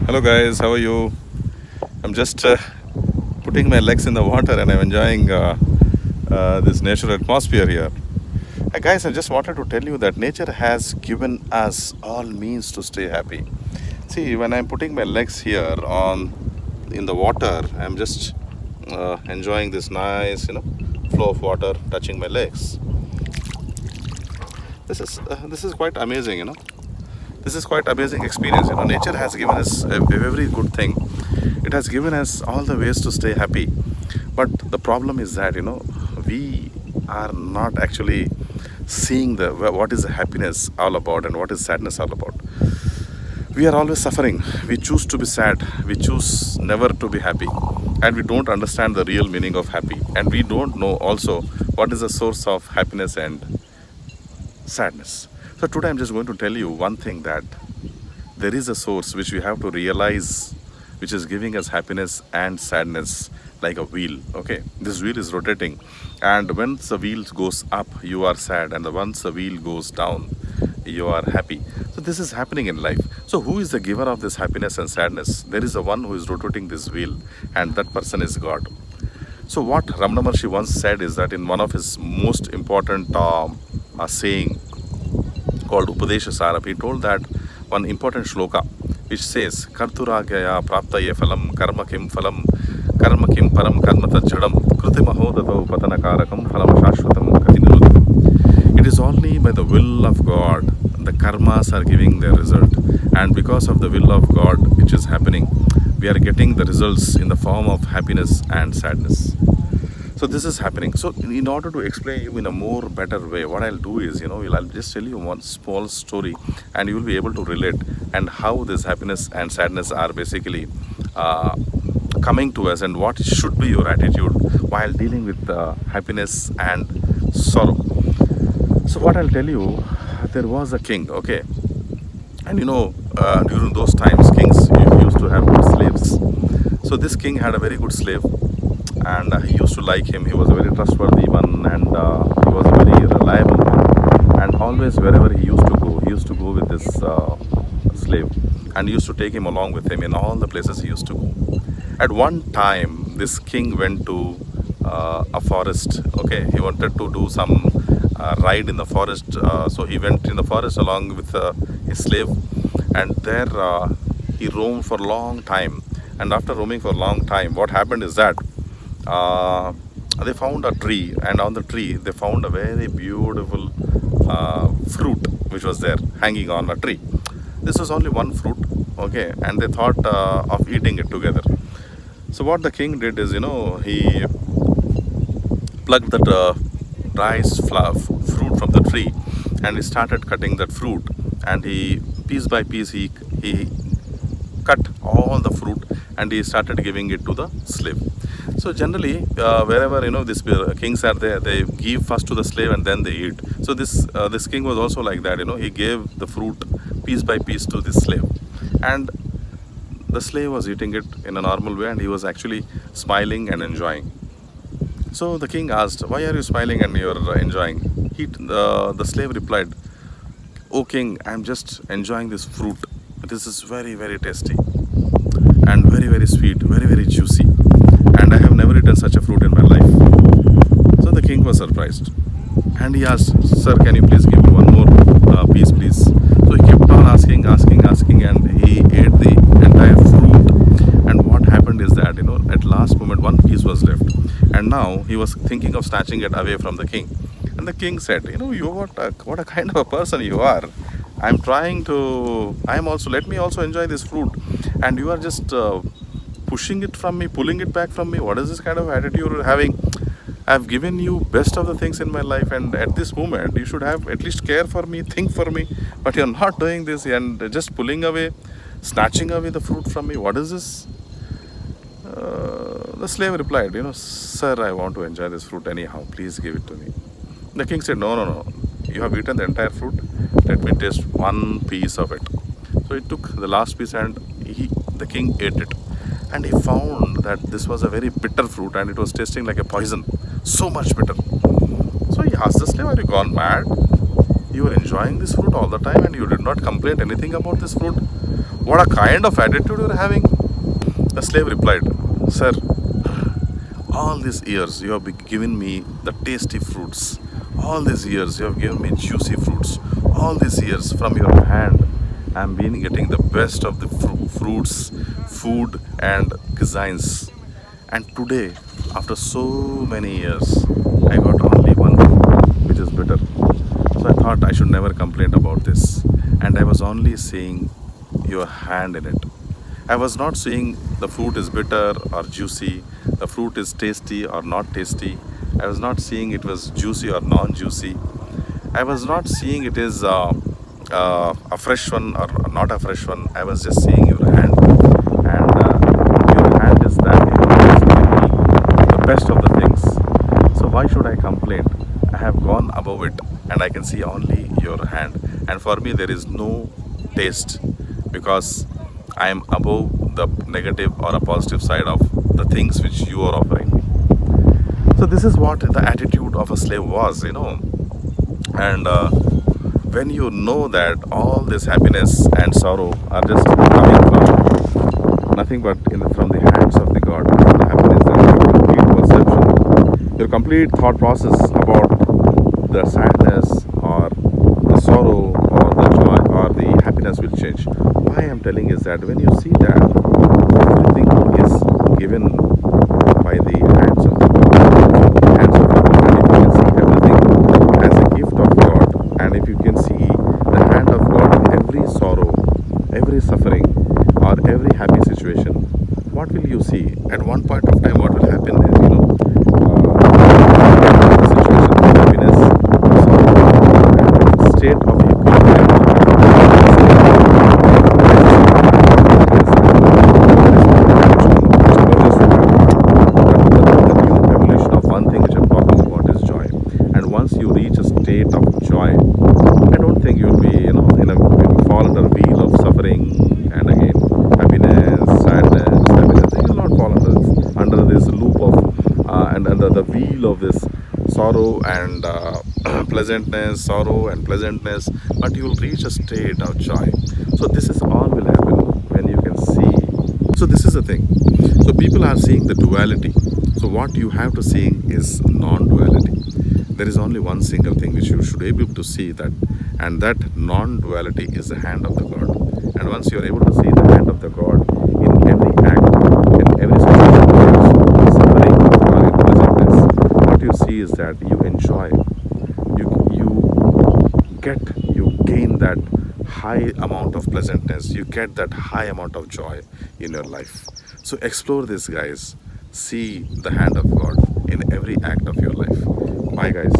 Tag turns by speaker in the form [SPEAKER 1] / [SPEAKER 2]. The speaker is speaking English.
[SPEAKER 1] Hello guys, how are you? I'm just putting my legs in the water and I'm enjoying this natural atmosphere here. Guys, I just wanted to tell you that nature has given us all means to stay happy. See, when I'm putting my legs here on in the water, I'm just enjoying this nice, flow of water touching my legs. This is quite amazing. This is quite amazing experience. Nature has given us a very good thing. It has given us all the ways to stay happy. But the problem is that we are not actually seeing the what is happiness all about and what is sadness all about. We are always suffering. We choose to be sad. We choose never to be happy, and we don't understand the real meaning of happy. And we don't know also what is the source of happiness and sadness. So today I'm just going to tell you one thing, that there is a source which we have to realize, which is giving us happiness and sadness like a wheel. Okay, this wheel is rotating, and once the wheel goes up, you are sad, and once the wheel goes down, you are happy. So this is happening in life. So who is the giver of this happiness and sadness? There is a one who is rotating this wheel, and that person is God. So what Ramana Maharshi once said is that in one of his most important saying called Upadesha Sarap, he told that one important shloka which says Karturagaya praptaye phalam karma kim param karma tajadam kritimahodatav patanakarakam phalam shashvatam katinurudham. It is only by the will of God the karmas are giving their result, and because of the will of God which is happening, we are getting the results in the form of happiness and sadness. So this is happening. So in order to explain you in a more better way, what I'll do is, I'll just tell you one small story, and you will be able to relate, and how this happiness and sadness are basically coming to us, and what should be your attitude while dealing with happiness and sorrow. So what I'll tell you, there was a king, okay, and during those times, kings used to have good slaves. So this king had a very good slave, and he used to like him. He was a very trustworthy one, and he was a very reliable one. And always wherever he used to go with this slave, and he used to take him along with him in all the places he used to go. At one time, this king went to a forest. Okay, he wanted to do some ride in the forest, so he went in the forest along with his slave, and there he roamed for a long time. And after roaming for a long time, what happened is that they found a tree, and on the tree they found a very beautiful fruit which was there hanging on a tree. This was only one fruit, okay, and they thought of eating it together. So what the king did is, he plucked that fruit from the tree, and he started cutting that fruit, and he piece by piece he cut all the fruit, and he started giving it to the slave. So generally, wherever these kings are there, they give first to the slave and then they eat. So this king was also like that. He gave the fruit piece by piece to this slave, and the slave was eating it in a normal way, and he was actually smiling and enjoying. So the king asked, "Why are you smiling and you're enjoying?" The slave replied, "O king, I'm just enjoying this fruit. This is very, very tasty and very, very sweet, very, very juicy, and I have never eaten such a fruit in my life." So the king was surprised, and he asked, "Sir, can you please give me one more piece, please?" So he kept on asking, and he ate the entire fruit. And what happened is that, at last moment, one piece was left, and now he was thinking of snatching it away from the king. And the king said, what a kind of a person you are. Let me also enjoy this fruit, and you are just pushing it from me, pulling it back from me. What is this kind of attitude you're having? I've given you best of the things in my life, and at this moment you should have at least care for me, think for me, but you're not doing this and just pulling away, snatching away the fruit from me. What is this? The slave replied, "Sir, I want to enjoy this fruit anyhow. Please give it to me." The king said, No. You have eaten the entire fruit. Let me taste one piece of it." So he took the last piece, and the king ate it. And he found that this was a very bitter fruit, and it was tasting like a poison. So much bitter. So he asked the slave, "Are you gone mad? You are enjoying this fruit all the time and you did not complain anything about this fruit. What a kind of attitude you are having. The slave replied, Sir, all these years you have given me the tasty fruits. All these years you have given me juicy fruits. All these years from your hand I am been getting the best of the fruits, food and cuisines. And today, after so many years, I got only one fruit which is bitter. So I thought I should never complain about this. And I was only seeing your hand in it. I was not seeing the fruit is bitter or juicy, the fruit is tasty or not tasty. I was not seeing it was juicy or non-juicy. I was not seeing it is a fresh one or not a fresh one. I was just seeing your hand, and your hand is that it is giving me the best of the things. So why should I complain? I have gone above it, and I can see only your hand. And for me, there is no taste because I am above the negative or a positive side of the things which you are offering me. So this is what the attitude of a slave was, and when you know that all this happiness and sorrow are just coming from nothing but from the hands of the God, the happiness, your complete perception, your complete thought process about the sadness or the sorrow or the joy or the happiness will change. Why I am telling is that when you see that everything is given by the hands of the God, hands of the God, and if you can see everything as a gift of God, and if you can see the hand of God in every sorrow, every suffering, or every happy situation, what will you see? At one point of time, what will happen is, the situation of happiness, sorrow, and state of equilibrium. Once you reach a state of joy, I don't think you'll be, you will fall under the wheel of suffering and again happiness, sadness, happiness. You will not fall under this loop of and under the wheel of this sorrow and pleasantness, sorrow and pleasantness. But you will reach a state of joy. So this is all will happen when you can see. So this is the thing. So people are seeing the duality. So what you have to see is non-duality. There is only one single thing which you should be able to see that, and that non-duality is the hand of the God. And once you are able to see the hand of the God in every act, in every situation, suffering or in pleasantness, what you see is that you enjoy, you gain that high amount of pleasantness, you get that high amount of joy in your life. So explore this, guys. See the hand of God in every act of your life. Bye, guys.